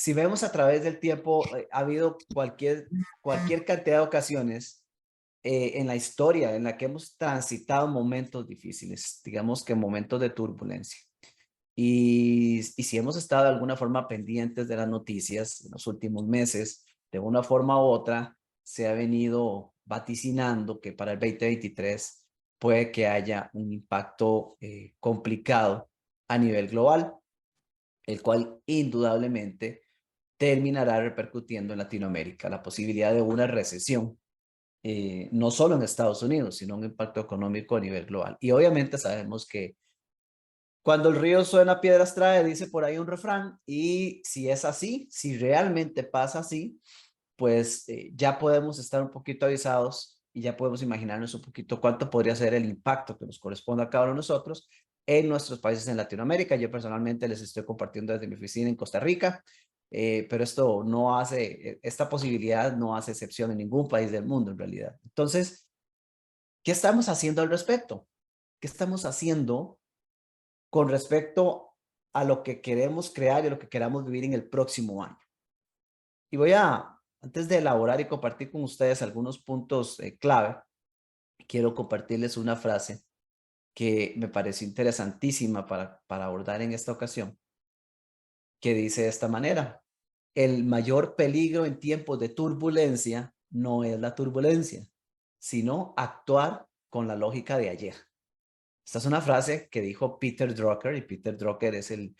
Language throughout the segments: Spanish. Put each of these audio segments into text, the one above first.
si vemos a través del tiempo, ha habido cualquier cantidad de ocasiones en la historia en la que hemos transitado momentos difíciles, digamos que momentos de turbulencia. Y si hemos estado de alguna forma pendientes de las noticias en los últimos meses, de una forma u otra, se ha venido vaticinando que para el 2023 puede que haya un impacto complicado a nivel global, el cual indudablemente terminará repercutiendo en Latinoamérica, la posibilidad de una recesión, no solo en Estados Unidos, sino un impacto económico a nivel global. Y obviamente sabemos que cuando el río suena, piedras trae, dice por ahí un refrán, y si es así, si realmente pasa así, pues ya podemos estar un poquito avisados y ya podemos imaginarnos un poquito cuánto podría ser el impacto que nos corresponde a cada uno de nosotros en nuestros países en Latinoamérica. Yo personalmente les estoy compartiendo desde mi oficina en Costa Rica, pero esto no hace, esta posibilidad no hace excepción en ningún país del mundo en realidad. Entonces, ¿qué estamos haciendo al respecto? ¿Qué estamos haciendo con respecto a lo que queremos crear y lo que queramos vivir en el próximo año? Y antes de elaborar y compartir con ustedes algunos puntos clave, quiero compartirles una frase que me pareció interesantísima para abordar en esta ocasión, que dice de esta manera: el mayor peligro en tiempos de turbulencia no es la turbulencia, sino actuar con la lógica de ayer. Esta es una frase que dijo Peter Drucker, y Peter Drucker es el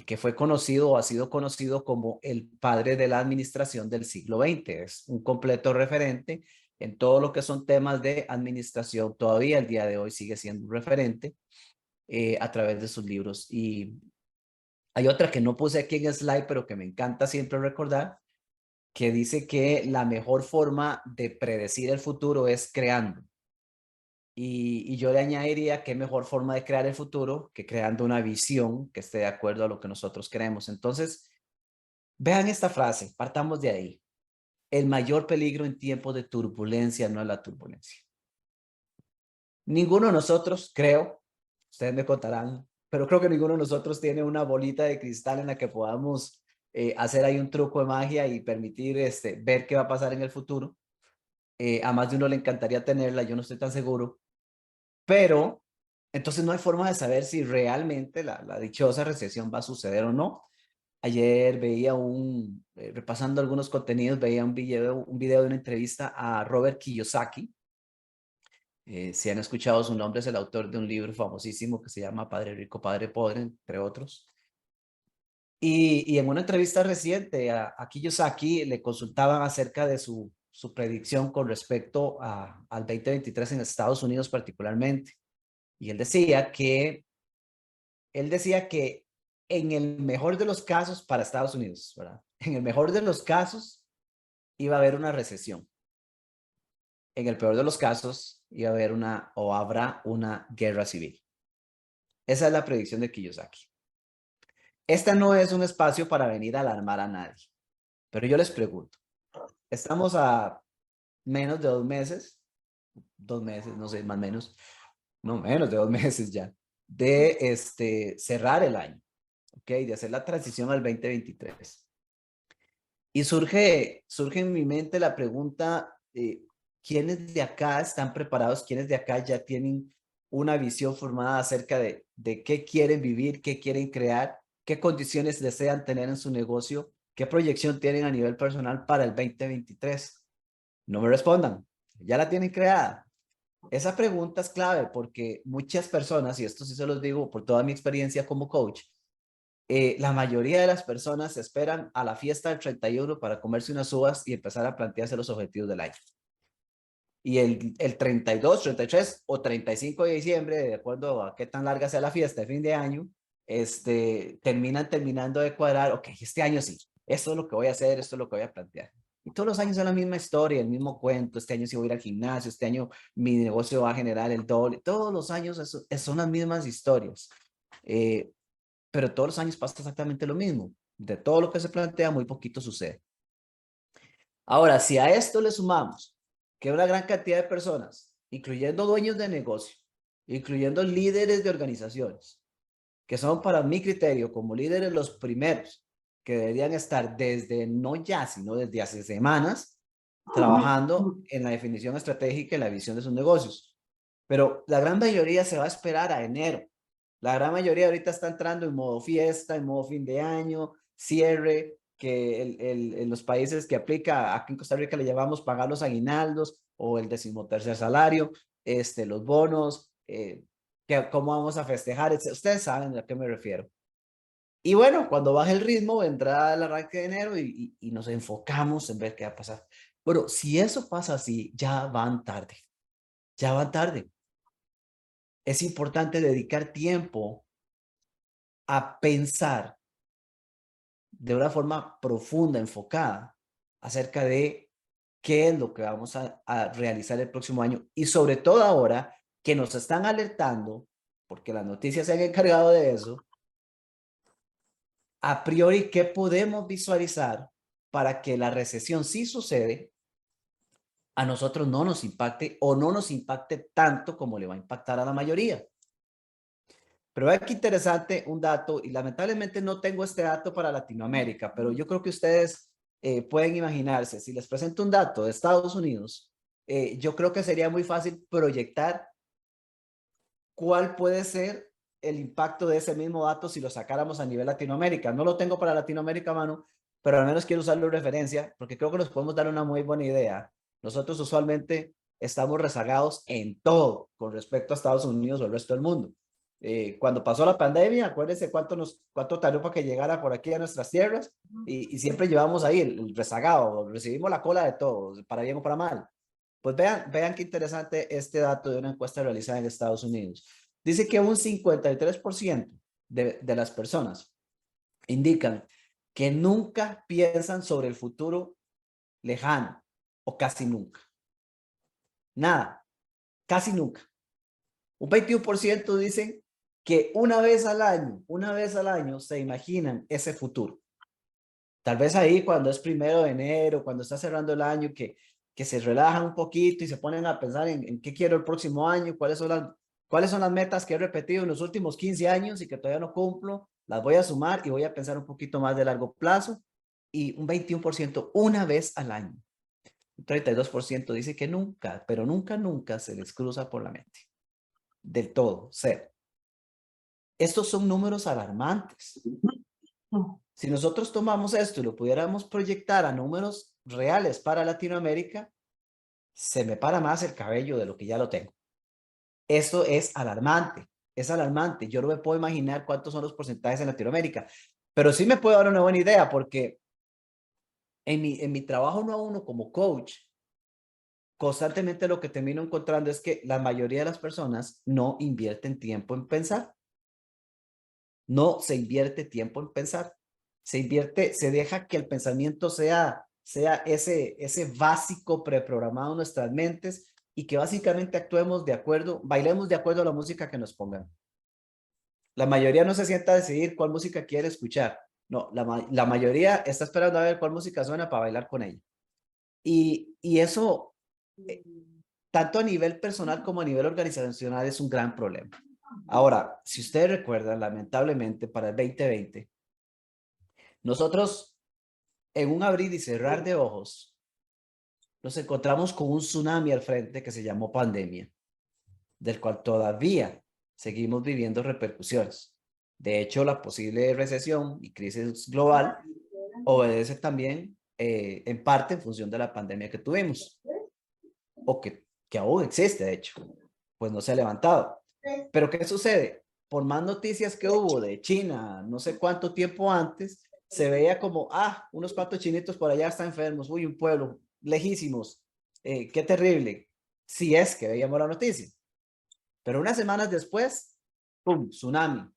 que fue conocido o ha sido conocido como el padre de la administración del siglo XX. Es un completo referente en todo lo que son temas de administración. Todavía el día de hoy sigue siendo un referente a través de sus libros. Y hay otra que no puse aquí en el slide, pero que me encanta siempre recordar, que dice que la mejor forma de predecir el futuro es creando. Y yo le añadiría qué mejor forma de crear el futuro que creando una visión que esté de acuerdo a lo que nosotros queremos. Entonces, vean esta frase, partamos de ahí. El mayor peligro en tiempos de turbulencia no es la turbulencia. Ninguno de nosotros, creo, ustedes me contarán, pero creo que ninguno de nosotros tiene una bolita de cristal en la que podamos hacer ahí un truco de magia y permitir ver qué va a pasar en el futuro. A más de uno le encantaría tenerla, yo no estoy tan seguro, pero entonces no hay forma de saber si realmente la dichosa recesión va a suceder o no. Ayer veía repasando algunos contenidos, veía un video de una entrevista a Robert Kiyosaki. Si han escuchado su nombre, es el autor de un libro famosísimo que se llama Padre Rico, Padre Pobre, entre otros. Y en una entrevista reciente a Kiyosaki le consultaban acerca de su predicción con respecto al 2023 en Estados Unidos particularmente. Y él decía que en el mejor de los casos para Estados Unidos, ¿verdad? En el mejor de los casos iba a haber una recesión. En el peor de los casos iba a haber habrá una guerra civil. Esa es la predicción de Kiyosaki. Esta no es un espacio para venir a alarmar a nadie, pero yo les pregunto, estamos a menos de 2 meses, no sé, más o menos, no menos de 2 meses ya, de cerrar el año, ¿ok? De hacer la transición al 2023. Y surge en mi mente la pregunta, ¿quiénes de acá están preparados? ¿Quiénes de acá ya tienen una visión formada acerca de qué quieren vivir, qué quieren crear, qué condiciones desean tener en su negocio, qué proyección tienen a nivel personal para el 2023? No me respondan, ya la tienen creada. Esa pregunta es clave porque muchas personas, y esto sí se los digo por toda mi experiencia como coach, la mayoría de las personas esperan a la fiesta del 31 para comerse unas uvas y empezar a plantearse los objetivos del año. Y el 32, 33 o 35 de diciembre, de acuerdo a qué tan larga sea la fiesta de fin de año, terminando de cuadrar, ok, este año sí, esto es lo que voy a hacer, esto es lo que voy a plantear. Y todos los años es la misma historia, el mismo cuento. Este año sí voy a ir al gimnasio, este año mi negocio va a generar el doble. Todos los años son las mismas historias. Eh, pero todos los años pasa exactamente lo mismo. De todo lo que se plantea, muy poquito sucede. Ahora, si a esto le sumamos que una gran cantidad de personas, incluyendo dueños de negocio, incluyendo líderes de organizaciones, que son para mi criterio como líderes los primeros que deberían estar desde, no ya, sino desde hace semanas, trabajando en la definición estratégica y la visión de sus negocios. Pero la gran mayoría se va a esperar a enero. La gran mayoría ahorita está entrando en modo fiesta, en modo fin de año, cierre, que en los países que aplica, aquí en Costa Rica le llamamos pagar los aguinaldos o el 13º salario, los bonos, cómo vamos a festejar, etc. Ustedes saben a qué me refiero. Y bueno, cuando baje el ritmo, vendrá el arranque de enero y nos enfocamos en ver qué va a pasar. Pero si eso pasa así, ya van tarde, ya van tarde. Es importante dedicar tiempo a pensar de una forma profunda, enfocada, acerca de qué es lo que vamos a realizar el próximo año. Y sobre todo ahora que nos están alertando, porque las noticias se han encargado de eso, a priori, ¿qué podemos visualizar para que la recesión, si sucede, a nosotros no nos impacte o no nos impacte tanto como le va a impactar a la mayoría? Pero vea qué interesante un dato, y lamentablemente no tengo este dato para Latinoamérica, pero yo creo que ustedes pueden imaginarse, si les presento un dato de Estados Unidos, yo creo que sería muy fácil proyectar cuál puede ser el impacto de ese mismo dato si lo sacáramos a nivel Latinoamérica. No lo tengo para Latinoamérica, Manu, pero al menos quiero usarlo de referencia porque creo que nos podemos dar una muy buena idea. Nosotros usualmente estamos rezagados en todo con respecto a Estados Unidos o el resto del mundo. Cuando pasó la pandemia, acuérdense cuánto tardó para que llegara por aquí a nuestras tierras y siempre llevamos ahí el rezagado, recibimos la cola de todos, para bien o para mal. Pues vean qué interesante este dato de una encuesta realizada en Estados Unidos. Dice que un 53% de las personas indican que nunca piensan sobre el futuro lejano o casi nunca. Nada, casi nunca. Un 21% dicen que una vez al año se imaginan ese futuro. Tal vez ahí cuando es 1 de enero, cuando está cerrando el año, que se relajan un poquito y se ponen a pensar en qué quiero el próximo año, cuáles son las metas que he repetido en los últimos 15 años y que todavía no cumplo, las voy a sumar y voy a pensar un poquito más de largo plazo. Y un 21% una vez al año. Un 32% dice que nunca, pero nunca, nunca se les cruza por la mente. Del todo, cero. Estos son números alarmantes. Si nosotros tomamos esto y lo pudiéramos proyectar a números reales para Latinoamérica, se me para más el cabello de lo que ya lo tengo. Esto es alarmante, es alarmante. Yo no me puedo imaginar cuántos son los porcentajes en Latinoamérica, pero sí me puedo dar una buena idea porque en mi trabajo uno a uno como coach, constantemente lo que termino encontrando es que la mayoría de las personas no invierten tiempo en pensar. No se invierte tiempo en pensar. Se deja que el pensamiento sea ese básico preprogramado en nuestras mentes y que básicamente actuemos de acuerdo, bailemos de acuerdo a la música que nos pongan. La mayoría no se sienta a decidir cuál música quiere escuchar. No, la mayoría está esperando a ver cuál música suena para bailar con ella. Y eso, eh, tanto a nivel personal como a nivel organizacional, es un gran problema. Ahora, si ustedes recuerdan, lamentablemente para el 2020, nosotros en un abrir y cerrar de ojos, nos encontramos con un tsunami al frente que se llamó pandemia, del cual todavía seguimos viviendo repercusiones. De hecho, la posible recesión y crisis global obedece también en parte en función de la pandemia que tuvimos, o que aún existe, de hecho, pues no se ha levantado. Pero ¿qué sucede? Por más noticias que hubo de China, no sé cuánto tiempo antes, se veía como, unos cuantos chinitos por allá están enfermos, uy, un pueblo, lejísimos, qué terrible, si es que veíamos la noticia. Pero unas semanas después, ¡pum!, tsunami,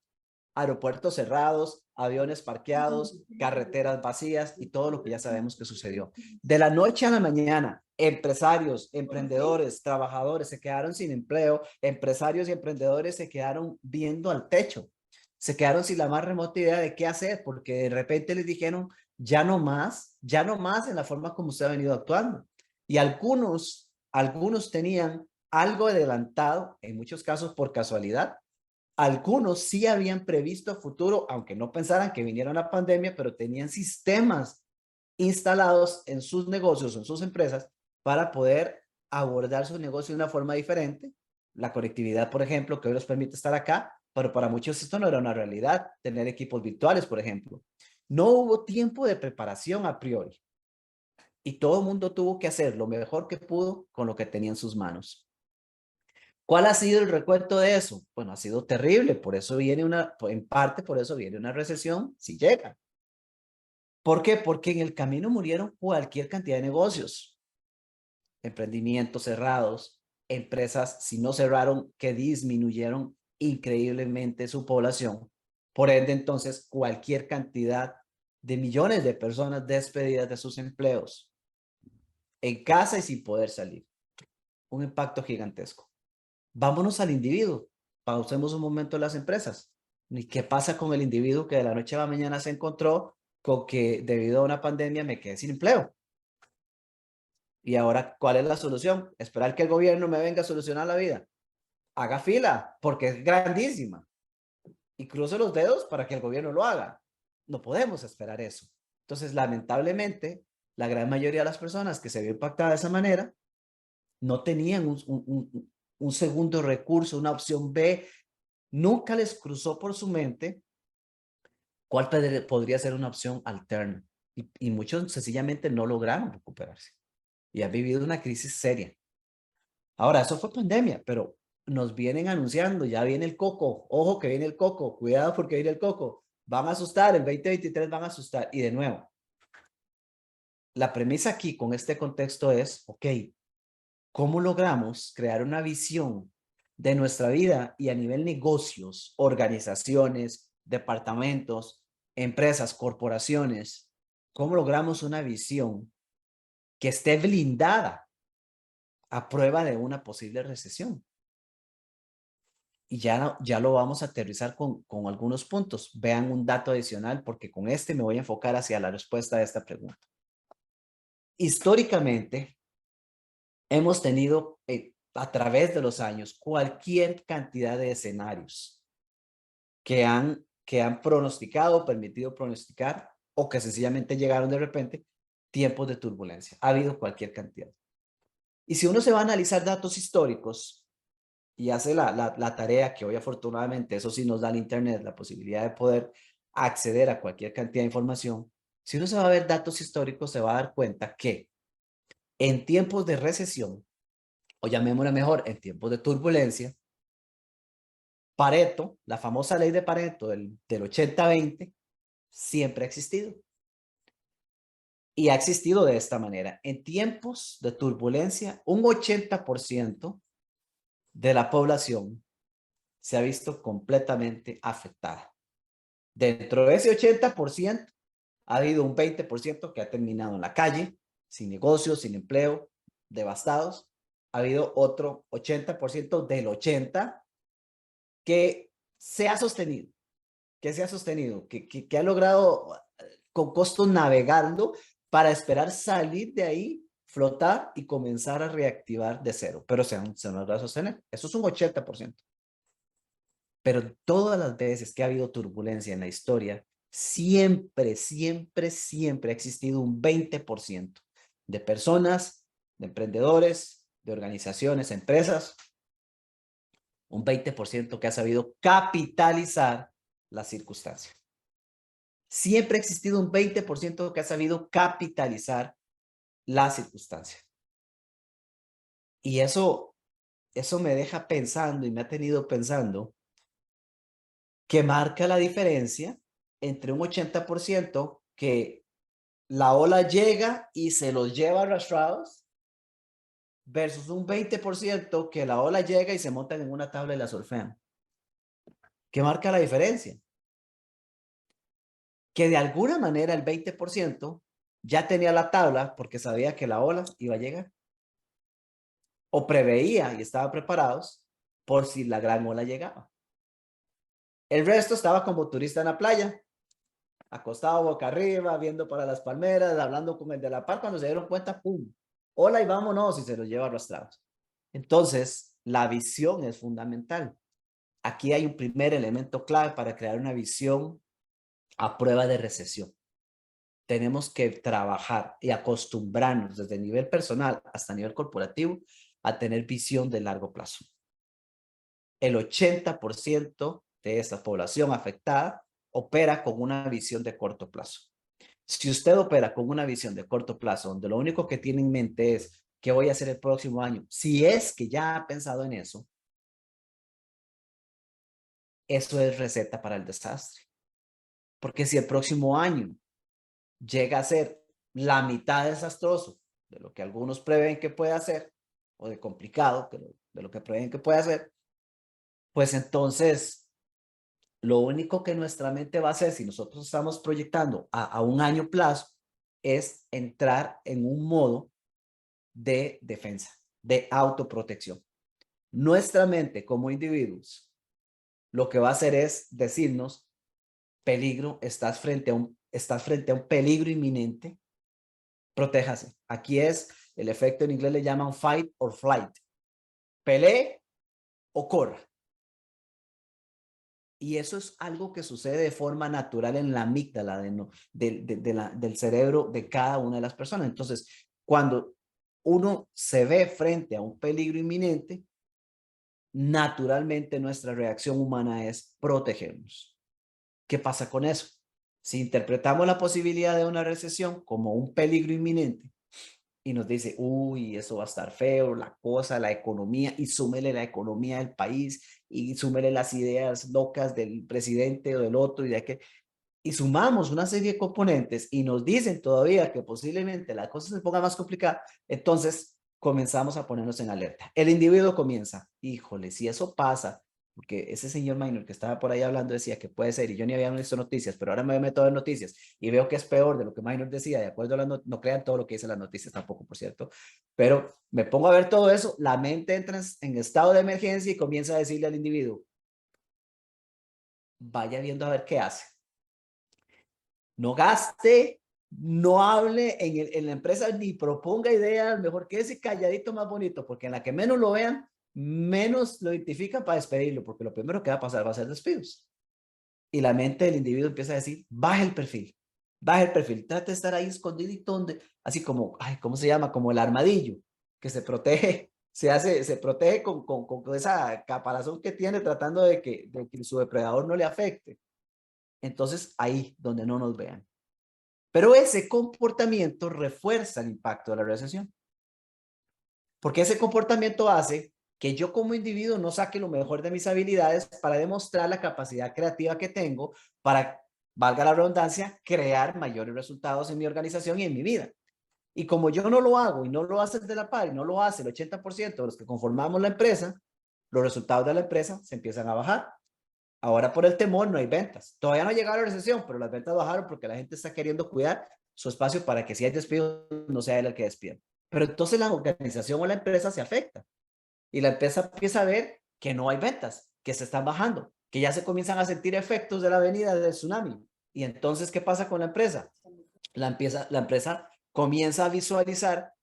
aeropuertos cerrados, aviones parqueados, carreteras vacías y todo lo que ya sabemos que sucedió. De la noche a la mañana, empresarios, emprendedores, trabajadores se quedaron sin empleo, empresarios y emprendedores se quedaron viendo al techo, se quedaron sin la más remota idea de qué hacer, porque de repente les dijeron, ya no más en la forma como usted ha venido actuando. Y algunos tenían algo adelantado, en muchos casos por casualidad, Algunos sí habían previsto a futuro, aunque no pensaran que viniera una pandemia, pero tenían sistemas instalados en sus negocios o en sus empresas para poder abordar su negocio de una forma diferente. La conectividad, por ejemplo, que hoy nos permite estar acá, pero para muchos esto no era una realidad, tener equipos virtuales, por ejemplo. No hubo tiempo de preparación a priori y todo el mundo tuvo que hacer lo mejor que pudo con lo que tenía en sus manos. ¿Cuál ha sido el recuento de eso? Bueno, ha sido terrible, por eso viene en parte por eso viene una recesión, si llega. ¿Por qué? Porque en el camino murieron cualquier cantidad de negocios, emprendimientos cerrados, empresas, si no cerraron, que disminuyeron increíblemente su población. Por ende, entonces, cualquier cantidad de millones de personas despedidas de sus empleos, en casa y sin poder salir. Un impacto gigantesco. Vámonos al individuo. Pausemos un momento las empresas. ¿Y qué pasa con el individuo que de la noche a la mañana se encontró con que debido a una pandemia me quedé sin empleo? Y ahora, ¿cuál es la solución? Esperar que el gobierno me venga a solucionar la vida. Haga fila, porque es grandísima. Y cruce los dedos para que el gobierno lo haga. No podemos esperar eso. Entonces, lamentablemente, la gran mayoría de las personas que se vio impactada de esa manera no tenían un segundo recurso, una opción B. Nunca les cruzó por su mente cuál podría ser una opción alterna. Y muchos sencillamente no lograron recuperarse y han vivido una crisis seria. Ahora, eso fue pandemia, pero nos vienen anunciando, ya viene el coco, ojo que viene el coco, cuidado porque viene el coco, van a asustar, el 2023 van a asustar. Y de nuevo, la premisa aquí con este contexto es, ok, ¿cómo logramos crear una visión de nuestra vida y a nivel negocios, organizaciones, departamentos, empresas, corporaciones? ¿Cómo logramos una visión que esté blindada a prueba de una posible recesión? Y ya lo vamos a aterrizar con algunos puntos. Vean un dato adicional porque con este me voy a enfocar hacia la respuesta a esta pregunta. Históricamente, hemos tenido a través de los años cualquier cantidad de escenarios que han pronosticado, permitido pronosticar o que sencillamente llegaron de repente tiempos de turbulencia. Ha habido cualquier cantidad. Y si uno se va a analizar datos históricos y hace la tarea que hoy afortunadamente, eso sí nos da el Internet, la posibilidad de poder acceder a cualquier cantidad de información, si uno se va a ver datos históricos, se va a dar cuenta que en tiempos de recesión, o llamémosle mejor, en tiempos de turbulencia, Pareto, la famosa ley de Pareto del 80-20, siempre ha existido. Y ha existido de esta manera. En tiempos de turbulencia, un 80% de la población se ha visto completamente afectada. Dentro de ese 80%, ha habido un 20% que ha terminado en la calle, sin negocios, sin empleo, devastados. Ha habido otro 80% del 80% que se ha sostenido, que ha logrado con costos navegando para esperar salir de ahí, flotar y comenzar a reactivar de cero, pero se nos va a sostener. Eso es un 80%. Pero todas las veces que ha habido turbulencia en la historia, siempre, siempre, siempre ha existido un 20% de personas, de emprendedores, de organizaciones, empresas, un 20% que ha sabido capitalizar la circunstancia. Siempre ha existido un 20% que ha sabido capitalizar la circunstancia. Y eso me deja pensando y me ha tenido pensando que marca la diferencia entre un 80% que la ola llega y se los lleva arrastrados versus un 20% que la ola llega y se montan en una tabla y la surfean. ¿Qué marca la diferencia? Que de alguna manera el 20% ya tenía la tabla porque sabía que la ola iba a llegar o preveía y estaba preparados por si la gran ola llegaba. El resto estaba como turista en la playa, acostado boca arriba, viendo para las palmeras, hablando con el de la par, cuando se dieron cuenta, ¡pum! Hola y vámonos, y se los lleva arrastrados. Entonces, la visión es fundamental. aquí hay un primer elemento clave para crear una visión a prueba de recesión. Tenemos que trabajar y acostumbrarnos desde el nivel personal hasta nivel corporativo a tener visión de largo plazo. El 80% de esta población afectada opera con una visión de corto plazo. Si usted opera con una visión de corto plazo, donde lo único que tiene en mente es qué voy a hacer el próximo año, si es que ya ha pensado en eso, eso es receta para el desastre. Porque si el próximo año llega a ser la mitad desastroso de lo que algunos prevén que puede hacer, o de complicado de lo que prevén que puede hacer, pues entonces lo único que nuestra mente va a hacer si nosotros estamos proyectando a un año plazo es entrar en un modo de defensa, de autoprotección. Nuestra mente como individuos lo que va a hacer es decirnos, peligro, estás frente a un peligro inminente, protéjase. Aquí es el efecto, en inglés le llaman fight or flight. Pelee o corra. Y eso es algo que sucede de forma natural en la amígdala del cerebro de cada una de las personas. Entonces, cuando uno se ve frente a un peligro inminente, naturalmente nuestra reacción humana es protegernos. ¿Qué pasa con eso? Si interpretamos la posibilidad de una recesión como un peligro inminente, y nos dice, uy, eso va a estar feo, la cosa, la economía, y súmele la economía del país, y súmele las ideas locas del presidente o del otro, y sumamos una serie de componentes y nos dicen todavía que posiblemente la cosa se ponga más complicada, entonces comenzamos a ponernos en alerta. El individuo comienza, híjole, si eso pasa, porque ese señor minor que estaba por ahí hablando decía que puede ser, y yo ni había visto noticias, pero ahora me meto a ver noticias y veo que es peor de lo que minor decía, de acuerdo a las no crean todo lo que dicen las noticias tampoco, por cierto, pero me pongo a ver todo eso, la mente entra en estado de emergencia y comienza a decirle al individuo, vaya viendo a ver qué hace. No gaste, no hable en la empresa, ni proponga ideas, mejor quédese calladito más bonito, porque en la que menos lo vean, menos lo identifican para despedirlo, porque lo primero que va a pasar va a ser despidos. Y la mente del individuo empieza a decir, baje el perfil, trate de estar ahí escondidito, donde, así como, ay, ¿cómo se llama? Como el armadillo, que se protege, se protege con esa caparazón que tiene tratando de que su depredador no le afecte. Entonces, ahí donde no nos vean. Pero ese comportamiento refuerza el impacto de la recesión, porque ese comportamiento hace que yo como individuo no saque lo mejor de mis habilidades para demostrar la capacidad creativa que tengo para, valga la redundancia, crear mayores resultados en mi organización y en mi vida. Y como yo no lo hago y no lo hace de la par y no lo hace el 80% de los que conformamos la empresa, los resultados de la empresa se empiezan a bajar. Ahora por el temor no hay ventas. Todavía no ha llegado la recesión, pero las ventas bajaron porque la gente está queriendo cuidar su espacio para que si hay despido no sea él el que despide. Pero entonces la organización o la empresa se afecta y la empresa empieza a ver que no hay ventas, que se están bajando, que ya se comienzan a sentir efectos de la venida del tsunami. Y entonces, ¿qué pasa con la empresa? La empresa comienza a visualizar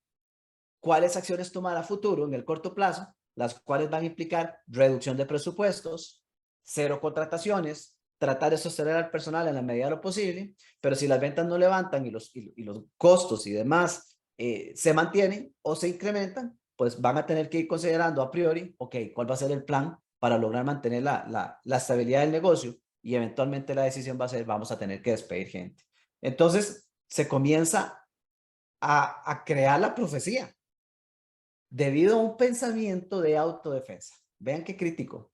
cuáles acciones tomar a futuro en el corto plazo, las cuales van a implicar reducción de presupuestos, cero contrataciones, tratar de sostener al personal en la medida de lo posible, pero si las ventas no levantan y los costos y demás se mantienen o se incrementan, pues van a tener que ir considerando a priori, ok, ¿cuál va a ser el plan para lograr mantener la estabilidad del negocio? Y eventualmente la decisión va a ser, vamos a tener que despedir gente. Entonces, se comienza a crear la profecía debido a un pensamiento de autodefensa. Vean qué crítico.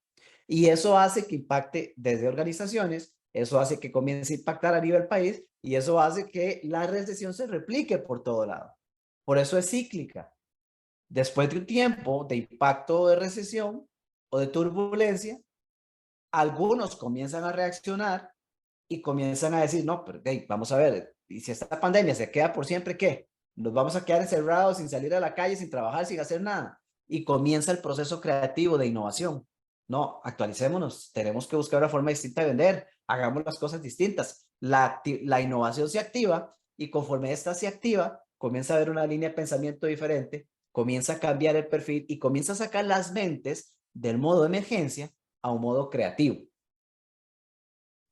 Y eso hace que impacte desde organizaciones, eso hace que comience a impactar a nivel país y eso hace que la recesión se replique por todo lado. Por eso es cíclica. Después de un tiempo de impacto de recesión o de turbulencia, algunos comienzan a reaccionar y comienzan a decir, no, pero hey, vamos a ver, y si esta pandemia se queda por siempre, ¿qué? Nos vamos a quedar encerrados sin salir a la calle, sin trabajar, sin hacer nada. Y comienza el proceso creativo de innovación. No, actualicémonos, tenemos que buscar una forma distinta de vender, hagamos las cosas distintas. La innovación se activa y conforme esta se activa, comienza a haber una línea de pensamiento diferente, comienza a cambiar el perfil y comienza a sacar las mentes del modo de emergencia a un modo creativo.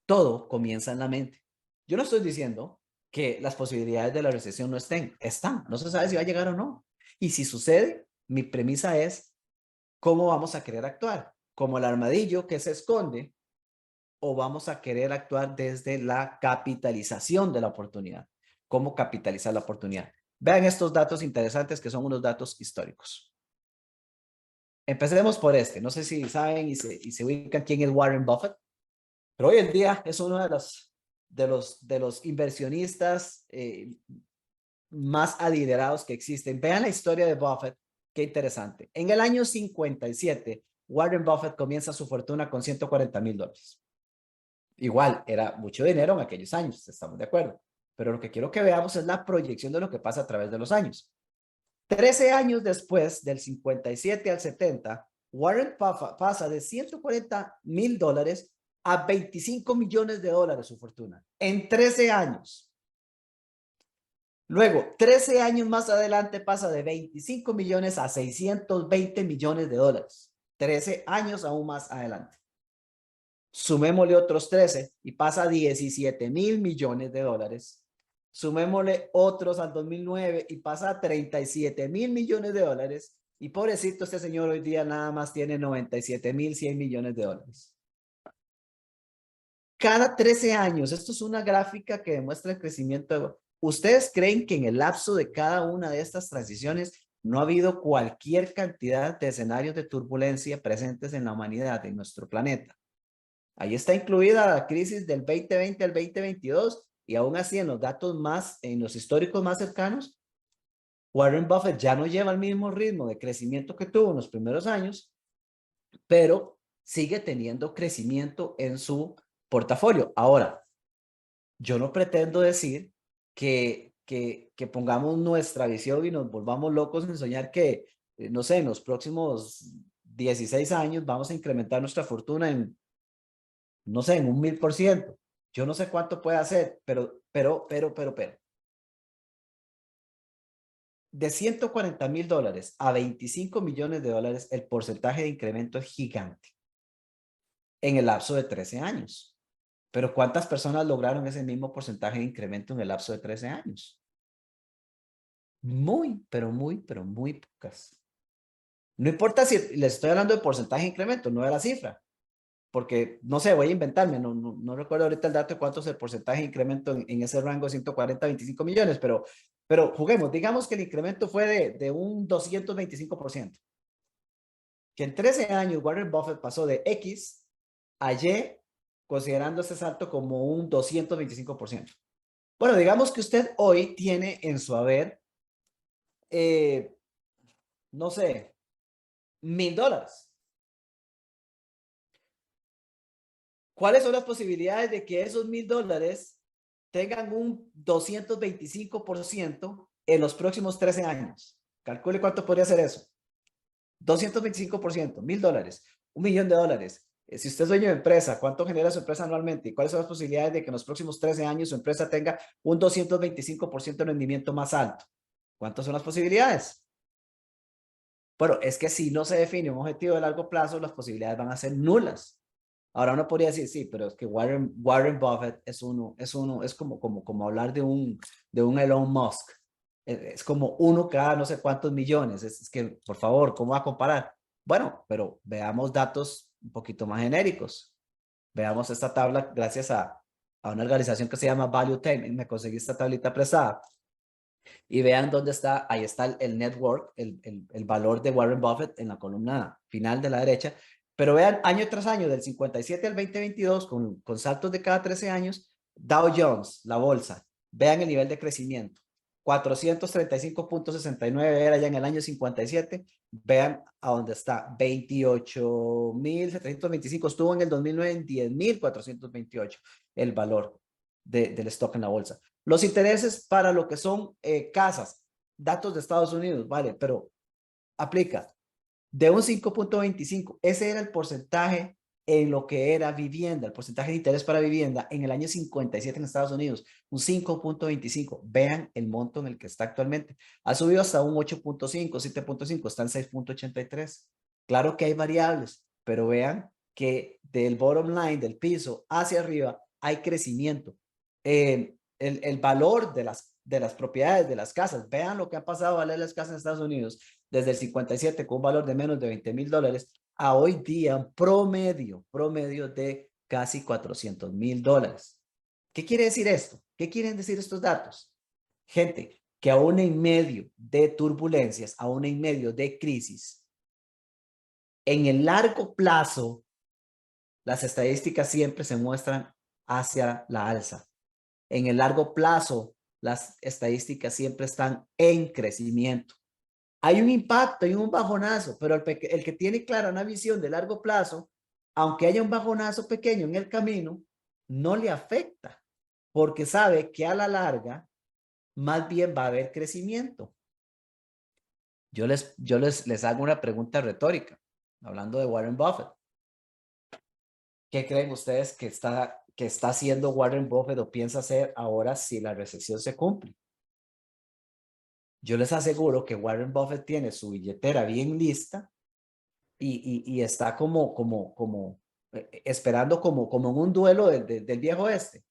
Todo comienza en la mente. Yo no estoy diciendo que las posibilidades de la recesión no estén, están, no se sabe si va a llegar o no. Y si sucede, mi premisa es cómo vamos a querer actuar, como el armadillo que se esconde, o vamos a querer actuar desde la capitalización de la oportunidad. ¿Cómo capitalizar la oportunidad? Vean estos datos interesantes que son unos datos históricos. Empecemos por este. No sé si saben y se ubican quién es Warren Buffett, pero hoy en día es uno de los inversionistas más adinerados que existen. Vean la historia de Buffett, qué interesante. En el año 57, Warren Buffett comienza su fortuna con $140,000. Igual, era mucho dinero en aquellos años, estamos de acuerdo. Pero lo que quiero que veamos es la proyección de lo que pasa a través de los años. 13 años después, del 57 al 70, Warren pasa de $140,000 a $25 millones su fortuna. En 13 años. Luego, 13 años más adelante pasa de 25 millones a $620 millones. 13 años aún más adelante. Sumémosle otros 13 y pasa a $17,000 millones. Sumémosle otros al 2009 y pasa a $37,000 millones. Y pobrecito, este señor hoy día nada más tiene $97,100 millones. Cada 13 años, esto es una gráfica que demuestra el crecimiento. ¿Ustedes creen que en el lapso de cada una de estas transiciones no ha habido cualquier cantidad de escenarios de turbulencia presentes en la humanidad, en nuestro planeta? Ahí está incluida la crisis del 2020 al 2022 y aún así en los datos más, en los históricos más cercanos, Warren Buffett ya no lleva el mismo ritmo de crecimiento que tuvo en los primeros años, pero sigue teniendo crecimiento en su portafolio. Ahora, yo no pretendo decir que pongamos nuestra visión y nos volvamos locos en soñar que, no sé, en los próximos 16 años vamos a incrementar nuestra fortuna en, no sé, en un 1000%. Yo no sé cuánto puede hacer, pero. De $140,000 a $25 millones, el porcentaje de incremento es gigante en el lapso de 13 años. Pero ¿cuántas personas lograron ese mismo porcentaje de incremento en el lapso de 13 años? Muy, pero muy pocas. No importa si les estoy hablando de porcentaje de incremento, no de la cifra. Porque, no sé, voy a inventarme, no recuerdo ahorita el dato de cuánto es el porcentaje de incremento en ese rango de 140 a 25 millones, pero juguemos, digamos que el incremento fue de un 225%. Que en 13 años Warren Buffett pasó de X a Y, considerando ese salto como un 225%. Bueno, digamos que usted hoy tiene en su haber, no sé, $1,000. ¿Cuáles son las posibilidades de que esos $1,000 tengan un 225% en los próximos 13 años? Calcule cuánto podría ser eso. 225%, $1,000, $1,000,000. Si usted es dueño de empresa, ¿cuánto genera su empresa anualmente? ¿Y cuáles son las posibilidades de que en los próximos 13 años su empresa tenga un 225% de rendimiento más alto? ¿Cuántas son las posibilidades? Bueno, es que si no se define un objetivo de largo plazo, las posibilidades van a ser nulas. Ahora uno podría decir, sí, pero es que Warren Buffett es como hablar de un Elon Musk. Es como uno cada no sé cuántos millones. Es que, por favor, ¿cómo va a comparar? Bueno, pero veamos datos un poquito más genéricos. Veamos esta tabla gracias a una organización que se llama Value Time. Me conseguí esta tablita prestada. Y vean dónde está, ahí está el network, el valor de Warren Buffett en la columna final de la derecha. Pero vean año tras año, del 57 al 2022, con saltos de cada 13 años, Dow Jones, la bolsa, vean el nivel de crecimiento. 435.69 era ya en el año 57. Vean a dónde está, 28,725. Estuvo en el 2009 en 10,428 el valor del stock en la bolsa. Los intereses para lo que son casas, datos de Estados Unidos, vale, pero aplica de un 5.25. Ese era el porcentaje en lo que era vivienda, el porcentaje de interés para vivienda en el año 57 en Estados Unidos, un 5.25. Vean el monto en el que está actualmente. Ha subido hasta un 8.5, 7.5, está en 6.83. Claro que hay variables, pero vean que del bottom line, del piso hacia arriba, hay crecimiento. El valor de las propiedades, de las casas, vean lo que ha pasado a valer las casas en Estados Unidos desde el 57 con un valor de menos de $20,000 a hoy día un promedio de casi $400,000. ¿Qué quiere decir esto? ¿Qué quieren decir estos datos? Gente, que aún en medio de turbulencias, aún en medio de crisis, en el largo plazo, las estadísticas siempre se muestran hacia la alza. En el largo plazo, las estadísticas siempre están en crecimiento. Hay un impacto, hay un bajonazo, pero el que tiene clara una visión de largo plazo, aunque haya un bajonazo pequeño en el camino, no le afecta, porque sabe que a la larga, más bien va a haber crecimiento. Les hago una pregunta retórica, hablando de Warren Buffett. ¿Qué creen ustedes que está haciendo Warren Buffett o piensa hacer ahora si la recesión se cumple? Yo les aseguro que Warren Buffett tiene su billetera bien lista y está como esperando como en un duelo del viejo oeste.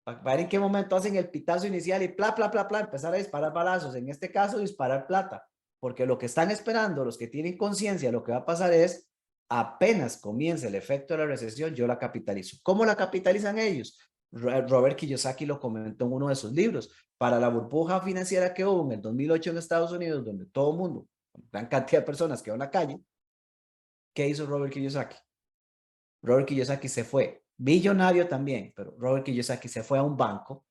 Para ver en qué momento hacen el pitazo inicial y empezar a disparar balazos. En este caso, disparar plata. Porque lo que están esperando, los que tienen conciencia, lo que va a pasar es, apenas comience el efecto de la recesión, yo la capitalizo. ¿Cómo la capitalizan ellos? Robert Kiyosaki lo comentó en uno de sus libros. Para la burbuja financiera que hubo en el 2008 en Estados Unidos, donde todo el mundo, gran cantidad de personas quedó en la calle, ¿qué hizo Robert Kiyosaki? Robert Kiyosaki se fue, billonario también, pero Robert Kiyosaki se fue a un banco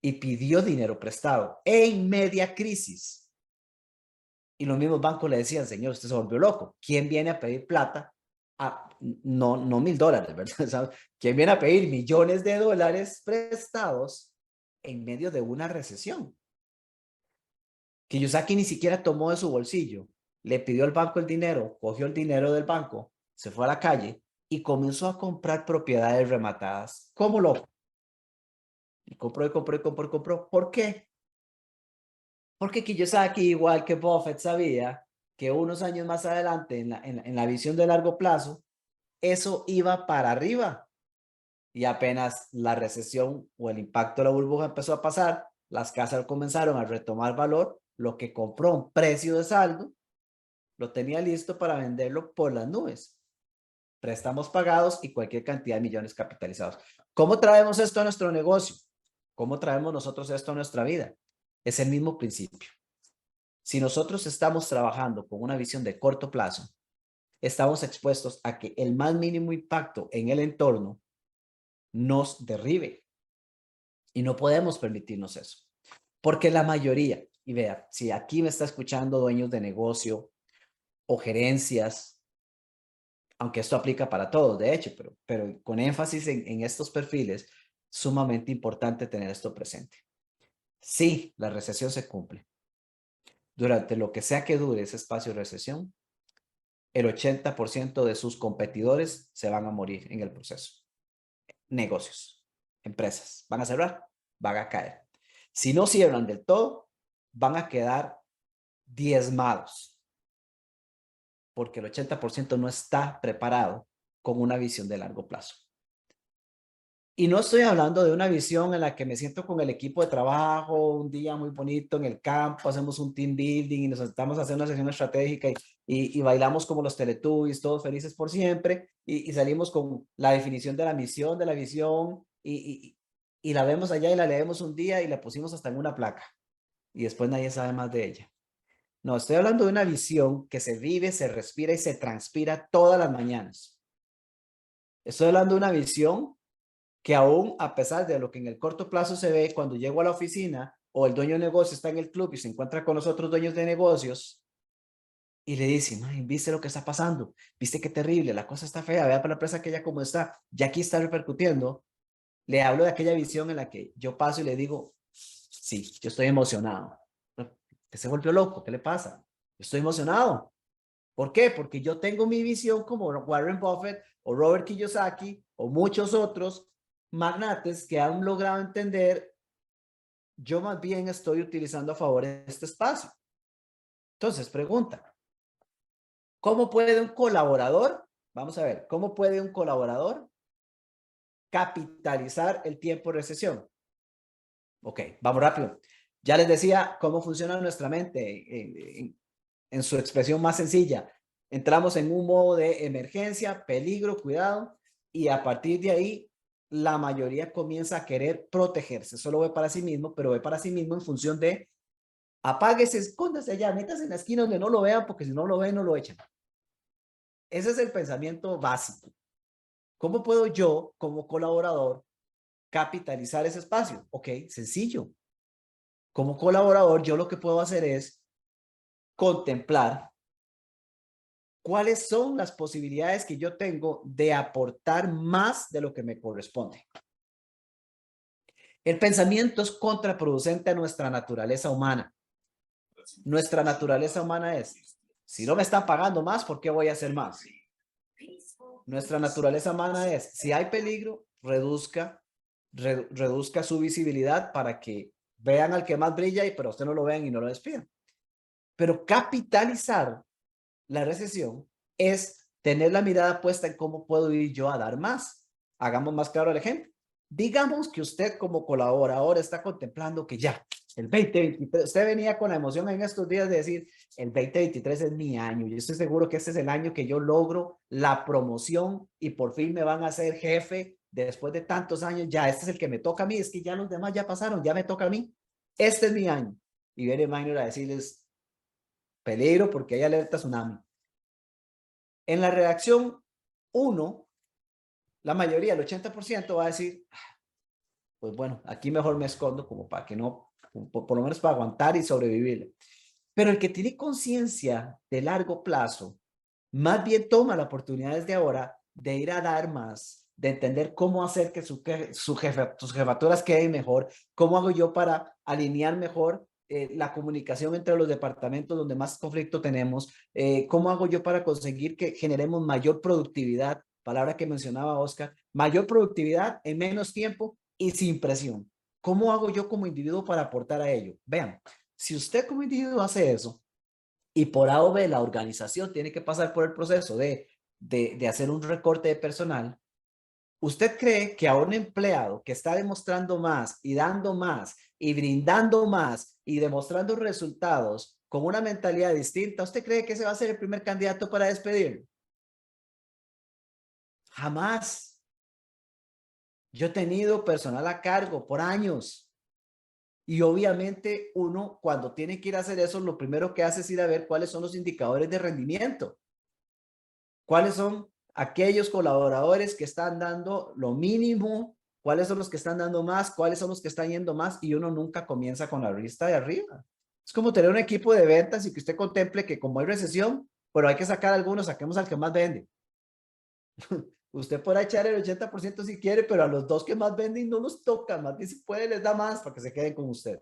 y pidió dinero prestado en media crisis. Y los mismos bancos le decían, señor, usted se volvió loco. ¿Quién viene a pedir plata? No $1,000, ¿verdad? ¿Quién viene a pedir millones de dólares prestados en medio de una recesión? Kiyosaki ni siquiera tomó de su bolsillo, le pidió al banco el dinero, cogió el dinero del banco, se fue a la calle y comenzó a comprar propiedades rematadas como loco. Y compró. ¿Por qué? Porque Kiyosaki, igual que Buffett, sabía que unos años más adelante, en la visión de largo plazo, eso iba para arriba. Y apenas la recesión o el impacto de la burbuja empezó a pasar, las casas comenzaron a retomar valor, lo que compró a un precio de saldo, lo tenía listo para venderlo por las nubes. Préstamos pagados y cualquier cantidad de millones capitalizados. ¿Cómo traemos esto a nuestro negocio? ¿Cómo traemos nosotros esto a nuestra vida? Es el mismo principio. Si nosotros estamos trabajando con una visión de corto plazo, estamos expuestos a que el más mínimo impacto en el entorno nos derribe. Y no podemos permitirnos eso. Porque la mayoría, y vea, si aquí me está escuchando dueños de negocio o gerencias, aunque esto aplica para todos, de hecho, pero con énfasis en estos perfiles, sumamente importante tener esto presente. Sí, la recesión se cumple. Durante lo que sea que dure ese espacio de recesión, el 80% de sus competidores se van a morir en el proceso. Negocios, empresas, van a cerrar, van a caer. Si no cierran del todo, van a quedar diezmados, porque el 80% no está preparado con una visión de largo plazo. Y no estoy hablando de una visión en la que me siento con el equipo de trabajo, un día muy bonito en el campo, hacemos un team building y nos estamos haciendo una sesión estratégica y bailamos como los Teletubbies, todos felices por siempre, y salimos con la definición de la misión, de la visión, y la vemos allá y la leemos un día y la pusimos hasta en una placa, y después nadie sabe más de ella. No, estoy hablando de una visión que se vive, se respira y se transpira todas las mañanas. Estoy hablando de una visión que aún a pesar de lo que en el corto plazo se ve, cuando llego a la oficina o el dueño de negocio está en el club y se encuentra con los otros dueños de negocios y le dicen, ay, ¿viste lo que está pasando? ¿Viste qué terrible? La cosa está fea, vea para la empresa aquella como está, ya aquí está repercutiendo. Le hablo de aquella visión en la que yo paso y le digo, sí, yo estoy emocionado. ¿Qué se volvió loco? ¿Qué le pasa? Yo estoy emocionado. ¿Por qué? Porque yo tengo mi visión como Warren Buffett o Robert Kiyosaki o muchos otros magnates que han logrado entender, yo más bien estoy utilizando a favor de este espacio. Entonces, pregunta, ¿Cómo puede un colaborador, vamos a ver, cómo puede un colaborador capitalizar el tiempo de recesión? Ok, vamos rápido. Ya les decía cómo funciona nuestra mente en su expresión más sencilla. Entramos en un modo de emergencia, peligro, cuidado, y a partir de ahí, la mayoría comienza a querer protegerse. Solo ve para sí mismo, pero ve para sí mismo en función de apáguese, escóndase allá, métase en la esquina donde no lo vean, porque si no lo ven, no lo echan. Ese es el pensamiento básico. ¿Cómo puedo yo, como colaborador, capitalizar ese espacio? Ok, sencillo. Como colaborador, yo lo que puedo hacer es contemplar cuáles son las posibilidades que yo tengo de aportar más de lo que me corresponde. El pensamiento es contraproducente a nuestra naturaleza humana. Nuestra naturaleza humana es, si no me están pagando más, ¿por qué voy a hacer más? Nuestra naturaleza humana es, si hay peligro, reduzca su visibilidad para que vean al que más brilla, pero usted no lo vean y no lo despidan. Pero capitalizar la recesión es tener la mirada puesta en cómo puedo ir yo a dar más. Hagamos más claro el ejemplo. Digamos que usted como colaborador está contemplando que ya, el 2023, usted venía con la emoción en estos días de decir, el 2023 es mi año. Yo estoy seguro que este es el año que yo logro la promoción y por fin me van a hacer jefe después de tantos años. Ya, este es el que me toca a mí. Es que ya los demás ya pasaron, ya me toca a mí. Este es mi año. Y viene Minor a decirles, peligro porque hay alerta tsunami. En la redacción 1, la mayoría, el 80% va a decir, pues bueno, aquí mejor me escondo como para que no, por lo menos para aguantar y sobrevivir. Pero el que tiene conciencia de largo plazo, más bien toma la oportunidad desde ahora de ir a dar más, de entender cómo hacer que sus jefaturas queden mejor, cómo hago yo para alinear mejor la comunicación entre los departamentos donde más conflicto tenemos, cómo hago yo para conseguir que generemos mayor productividad, palabra que mencionaba Oscar, mayor productividad en menos tiempo y sin presión. ¿Cómo hago yo como individuo para aportar a ello? Vean, si usted como individuo hace eso, y por A o B la organización tiene que pasar por el proceso de hacer un recorte de personal, ¿usted cree que a un empleado que está demostrando más y dando más y brindando más y demostrando resultados con una mentalidad distinta, usted cree que ese va a ser el primer candidato para despedirlo? Jamás. Yo he tenido personal a cargo por años. Y obviamente uno cuando tiene que ir a hacer eso, lo primero que hace es ir a ver cuáles son los indicadores de rendimiento. ¿Cuáles son aquellos colaboradores que están dando lo mínimo? ¿Cuáles son los que están dando más? ¿Cuáles son los que están yendo más? Y uno nunca comienza con la lista de arriba. Es como tener un equipo de ventas y que usted contemple que como hay recesión, pero hay que sacar algunos, saquemos al que más vende. Usted podrá echar el 80% si quiere, pero a los dos que más venden no los toca, más bien si puede les da más para que se queden con usted.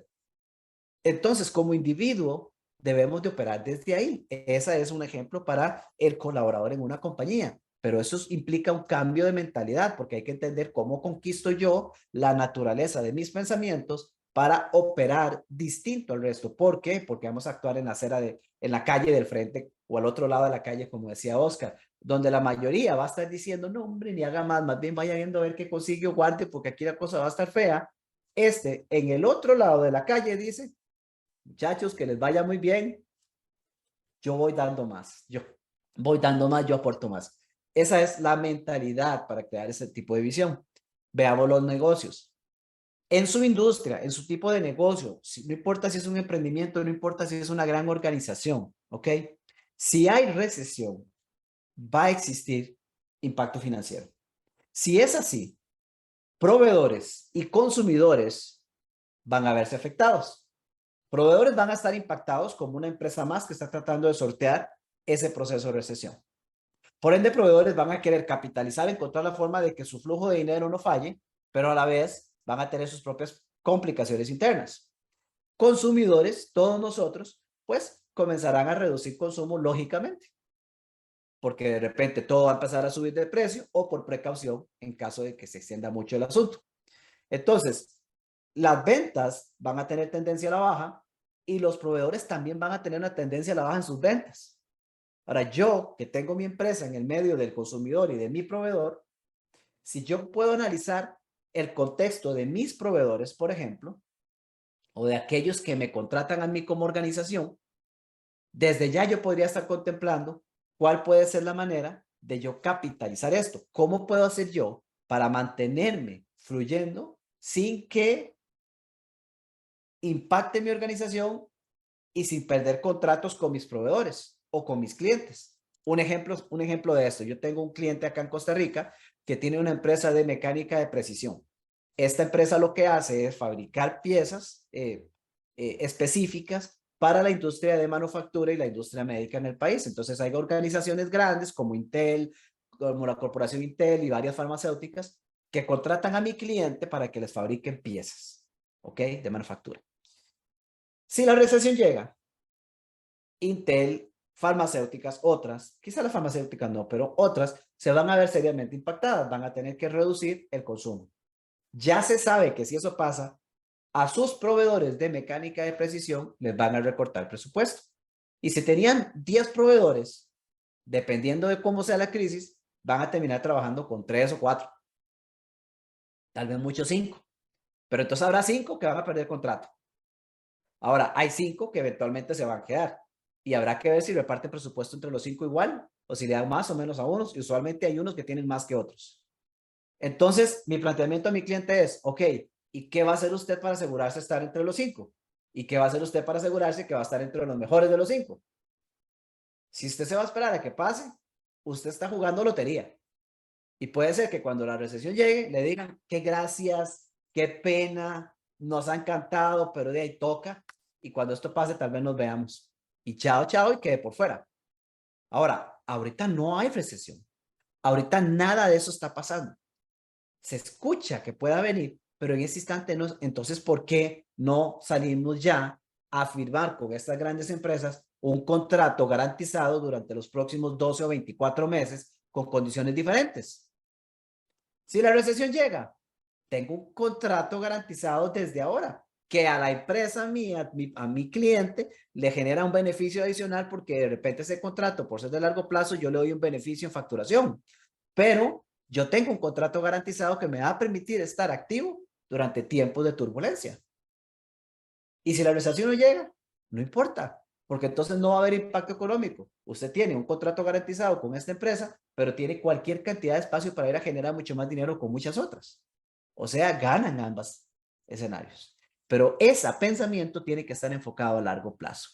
Entonces, como individuo, debemos de operar desde ahí. Ese es un ejemplo para el colaborador en una compañía, pero eso implica un cambio de mentalidad porque hay que entender cómo conquisto yo la naturaleza de mis pensamientos para operar distinto al resto. ¿Por qué? Porque vamos a actuar en la acera en la calle del frente o al otro lado de la calle, como decía Oscar, donde la mayoría va a estar diciendo, no, hombre, ni haga más bien vaya viendo a ver qué consigue o guarde porque aquí la cosa va a estar fea. En el otro lado de la calle dice, muchachos, que les vaya muy bien, yo voy dando más, yo voy dando más, yo aporto más. Esa es la mentalidad para crear ese tipo de visión. Veamos los negocios. En su industria, en su tipo de negocio, no importa si es un emprendimiento, no importa si es una gran organización, ¿ok? Si hay recesión, va a existir impacto financiero. Si es así, proveedores y consumidores van a verse afectados. Proveedores van a estar impactados como una empresa más que está tratando de sortear ese proceso de recesión. Por ende, proveedores van a querer capitalizar, encontrar la forma de que su flujo de dinero no falle, pero a la vez van a tener sus propias complicaciones internas. Consumidores, todos nosotros, pues comenzarán a reducir consumo lógicamente, porque de repente todo va a empezar a subir de precio o por precaución en caso de que se extienda mucho el asunto. Entonces, las ventas van a tener tendencia a la baja y los proveedores también van a tener una tendencia a la baja en sus ventas. Ahora, yo que tengo mi empresa en el medio del consumidor y de mi proveedor, si yo puedo analizar el contexto de mis proveedores, por ejemplo, o de aquellos que me contratan a mí como organización, desde ya yo podría estar contemplando cuál puede ser la manera de yo capitalizar esto. ¿Cómo puedo hacer yo para mantenerme fluyendo sin que impacte mi organización y sin perder contratos con mis proveedores o con mis clientes? Un ejemplo de esto. Yo tengo un cliente acá en Costa Rica que tiene una empresa de mecánica de precisión. Esta empresa lo que hace es fabricar piezas específicas para la industria de manufactura y la industria médica en el país. Entonces hay organizaciones grandes como Intel, como la corporación Intel y varias farmacéuticas que contratan a mi cliente para que les fabriquen piezas, ¿ok? De manufactura. Si la recesión llega, Intel, farmacéuticas, otras, quizá las farmacéuticas no, pero otras se van a ver seriamente impactadas, van a tener que reducir el consumo. Ya se sabe que si eso pasa, a sus proveedores de mecánica de precisión les van a recortar presupuesto. Y si tenían 10 proveedores, dependiendo de cómo sea la crisis, van a terminar trabajando con 3 o 4, tal vez muchos 5. Pero entonces habrá 5 que van a perder contrato. Ahora, hay 5 que eventualmente se van a quedar. Y habrá que ver si reparten presupuesto entre los 5 igual o si le dan más o menos a unos. Y usualmente hay unos que tienen más que otros. Entonces, mi planteamiento a mi cliente es, ok, ¿y qué va a hacer usted para asegurarse de estar entre los 5? ¿Y qué va a hacer usted para asegurarse que va a estar entre los mejores de los 5? Si usted se va a esperar a que pase, usted está jugando lotería. Y puede ser que cuando la recesión llegue, le digan, qué gracias, qué pena, nos ha encantado, pero de ahí toca. Y cuando esto pase, tal vez nos veamos. Y chao, chao, y quede por fuera. Ahora, ahorita no hay recesión. Ahorita nada de eso está pasando. Se escucha que pueda venir, pero en ese instante no. Entonces, ¿por qué no salimos ya a firmar con estas grandes empresas un contrato garantizado durante los próximos 12 o 24 meses con condiciones diferentes? Si la recesión llega, tengo un contrato garantizado desde ahora, que a la empresa mía, a mi cliente, le genera un beneficio adicional porque de repente ese contrato, por ser de largo plazo, yo le doy un beneficio en facturación. Pero yo tengo un contrato garantizado que me va a permitir estar activo durante tiempos de turbulencia. Y si la recesión no llega, no importa, porque entonces no va a haber impacto económico. Usted tiene un contrato garantizado con esta empresa, pero tiene cualquier cantidad de espacio para ir a generar mucho más dinero con muchas otras. O sea, ganan ambos escenarios. Pero ese pensamiento tiene que estar enfocado a largo plazo.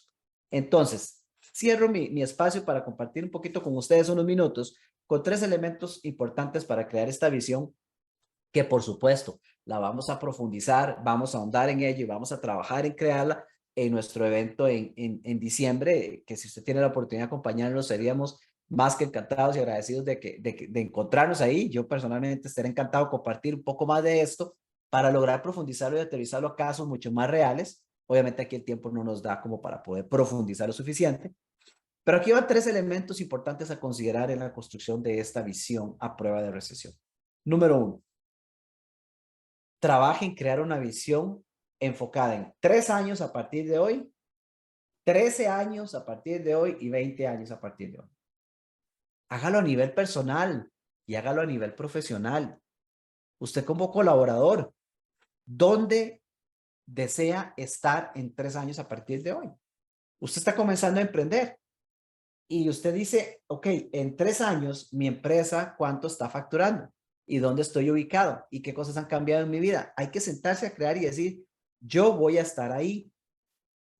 Entonces, cierro mi espacio para compartir un poquito con ustedes unos minutos con 3 elementos importantes para crear esta visión que por supuesto la vamos a profundizar, vamos a ahondar en ello y vamos a trabajar en crearla en nuestro evento en diciembre, que si usted tiene la oportunidad de acompañarnos, seríamos más que encantados y agradecidos de encontrarnos ahí. Yo personalmente estaré encantado de compartir un poco más de esto para lograr profundizarlo y aterrizarlo a casos mucho más reales. Obviamente aquí el tiempo no nos da como para poder profundizar lo suficiente, pero aquí van 3 elementos importantes a considerar en la construcción de esta visión a prueba de recesión. Número 1, trabaje en crear una visión enfocada en 3 años a partir de hoy, 13 años a partir de hoy y 20 años a partir de hoy. Hágalo a nivel personal y hágalo a nivel profesional. Usted como colaborador, ¿dónde desea estar en 3 años a partir de hoy? Usted está comenzando a emprender y usted dice, ok, en 3 años mi empresa, ¿cuánto está facturando? ¿Y dónde estoy ubicado? ¿Y qué cosas han cambiado en mi vida? Hay que sentarse a crear y decir, yo voy a estar ahí.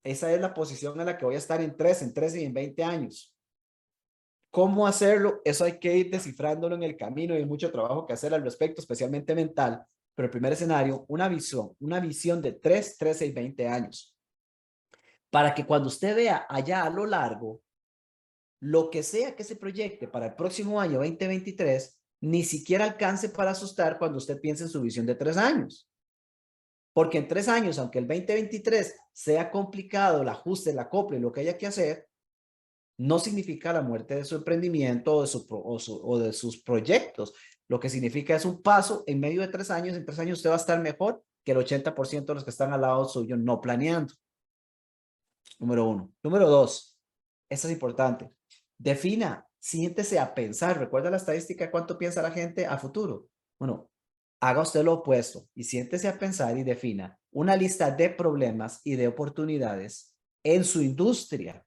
Esa es la posición en la que voy a estar en 13 y en 20 años. ¿Cómo hacerlo? Eso hay que ir descifrándolo en el camino y hay mucho trabajo que hacer al respecto, especialmente mental. Pero el primer escenario, una visión de 3, 13 y 20 años. Para que cuando usted vea allá a lo largo, lo que sea que se proyecte para el próximo año 2023, ni siquiera alcance para asustar cuando usted piense en su visión de 3 años. Porque en 3 años, aunque el 2023 sea complicado, el ajuste, el acople, lo que haya que hacer, no significa la muerte de su emprendimiento o de sus proyectos. Lo que significa es un paso en medio de 3 años. En 3 años usted va a estar mejor que el 80% de los que están al lado suyo no planeando. Número 1. Número 2. Esto es importante. Defina, siéntese a pensar. ¿Recuerda la estadística de cuánto piensa la gente a futuro? Bueno, haga usted lo opuesto y siéntese a pensar y defina una lista de problemas y de oportunidades en su industria,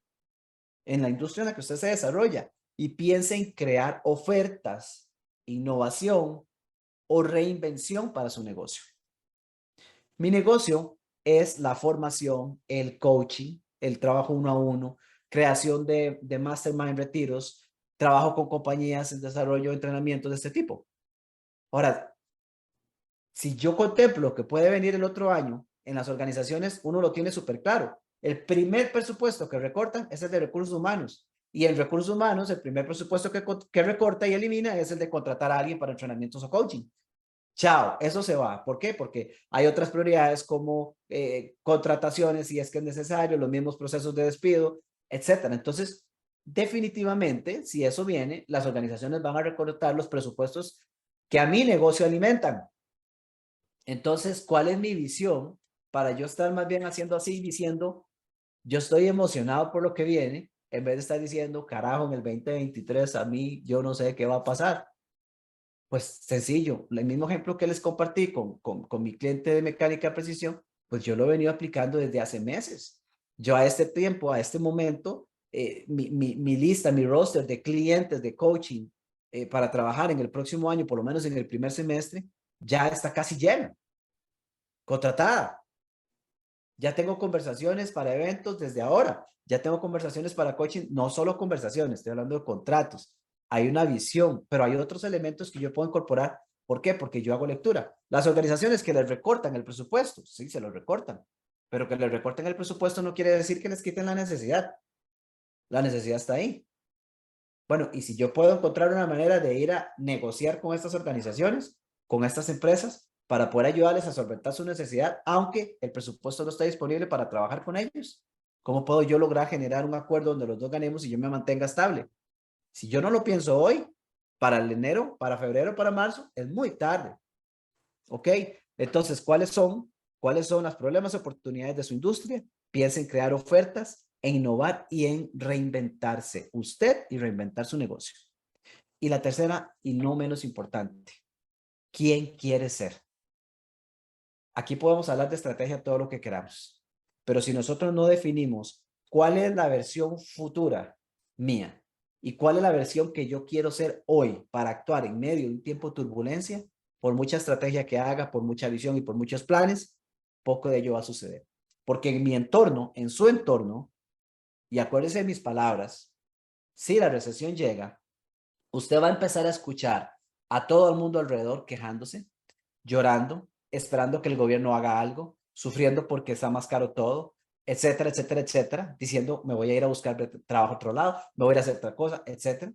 en la industria en la que usted se desarrolla, y piense en crear ofertas, innovación o reinvención para su negocio. Mi negocio es la formación, el coaching, el trabajo uno a uno, creación de mastermind retiros, trabajo con compañías en desarrollo de entrenamiento de este tipo. Ahora, si yo contemplo que puede venir el otro año, en las organizaciones uno lo tiene súper claro. El primer presupuesto que recortan es el de recursos humanos. Y en recursos humanos, el primer presupuesto que recorta y elimina es el de contratar a alguien para entrenamientos o coaching. Chao, eso se va. ¿Por qué? Porque hay otras prioridades como contrataciones, si es que es necesario, los mismos procesos de despido, etcétera. Entonces, definitivamente, si eso viene, las organizaciones van a recortar los presupuestos que a mi negocio alimentan. Entonces, ¿cuál es mi visión para yo estar más bien haciendo así, diciendo, yo estoy emocionado por lo que viene, en vez de estar diciendo, carajo, en el 2023 a mí yo no sé qué va a pasar? Pues sencillo, el mismo ejemplo que les compartí con mi cliente de mecánica de precisión, pues yo lo he venido aplicando desde hace meses. Yo a este tiempo, a este momento, mi lista, mi roster de clientes de coaching para trabajar en el próximo año, por lo menos en el primer semestre, ya está casi llena, contratada. Ya tengo conversaciones para eventos desde ahora. Ya tengo conversaciones para coaching, no solo conversaciones, estoy hablando de contratos. Hay una visión, pero hay otros elementos que yo puedo incorporar. ¿Por qué? Porque yo hago lectura. Las organizaciones que les recortan el presupuesto, sí, se lo recortan, pero que les recorten el presupuesto no quiere decir que les quiten la necesidad. La necesidad está ahí. Bueno, y si yo puedo encontrar una manera de ir a negociar con estas organizaciones, con estas empresas, para poder ayudarles a solventar su necesidad, aunque el presupuesto no esté disponible para trabajar con ellos, ¿cómo puedo yo lograr generar un acuerdo donde los dos ganemos y yo me mantenga estable? Si yo no lo pienso hoy, para el enero, para febrero, para marzo, es muy tarde. ¿Ok? Entonces, ¿cuáles son los problemas y oportunidades de su industria? Piensa en crear ofertas, en innovar y en reinventarse usted y reinventar su negocio. Y la tercera, y no menos importante, ¿quién quiere ser? Aquí podemos hablar de estrategia todo lo que queramos, pero si nosotros no definimos cuál es la versión futura mía y cuál es la versión que yo quiero ser hoy para actuar en medio de un tiempo de turbulencia, por mucha estrategia que haga, por mucha visión y por muchos planes, poco de ello va a suceder. Porque en mi entorno, en su entorno, y acuérdese de mis palabras, si la recesión llega, usted va a empezar a escuchar a todo el mundo alrededor quejándose, llorando, esperando que el gobierno haga algo, sufriendo porque está más caro todo, etcétera, etcétera, etcétera, diciendo, me voy a ir a buscar trabajo a otro lado, me voy a ir a hacer otra cosa, etcétera.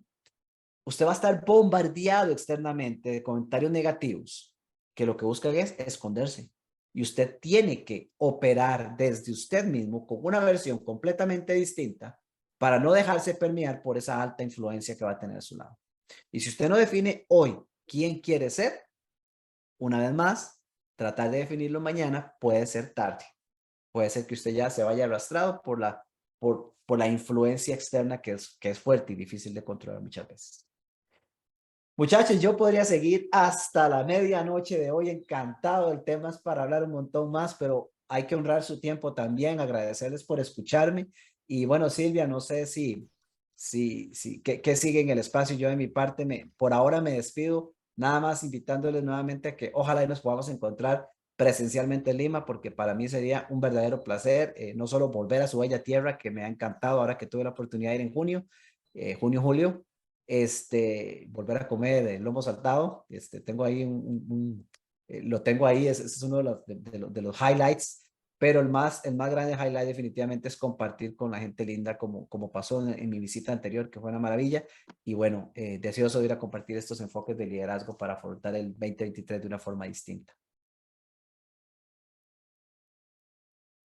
Usted va a estar bombardeado externamente de comentarios negativos que lo que buscan es esconderse. Y usted tiene que operar desde usted mismo con una versión completamente distinta para no dejarse permear por esa alta influencia que va a tener a su lado. Y si usted no define hoy quién quiere ser, una vez más, tratar de definirlo mañana puede ser tarde. Puede ser que usted ya se vaya arrastrado por la influencia externa que es fuerte y difícil de controlar muchas veces. Muchachos, yo podría seguir hasta la medianoche de hoy. Encantado. El tema es para hablar un montón más, pero hay que honrar su tiempo también. Agradecerles por escucharme. Y bueno, Silvia, no sé qué sigue en el espacio. Yo de mi parte, por ahora me despido. Nada más invitándoles nuevamente a que ojalá y nos podamos encontrar presencialmente en Lima, porque para mí sería un verdadero placer, no solo volver a su bella tierra, que me ha encantado ahora que tuve la oportunidad de ir en julio, volver a comer el lomo saltado. Tengo ahí lo tengo ahí, ese es uno de los highlights, pero el más grande highlight definitivamente es compartir con la gente linda como pasó en mi visita anterior, que fue una maravilla. Y bueno, deseoso de ir a compartir estos enfoques de liderazgo para afrontar el 2023 de una forma distinta.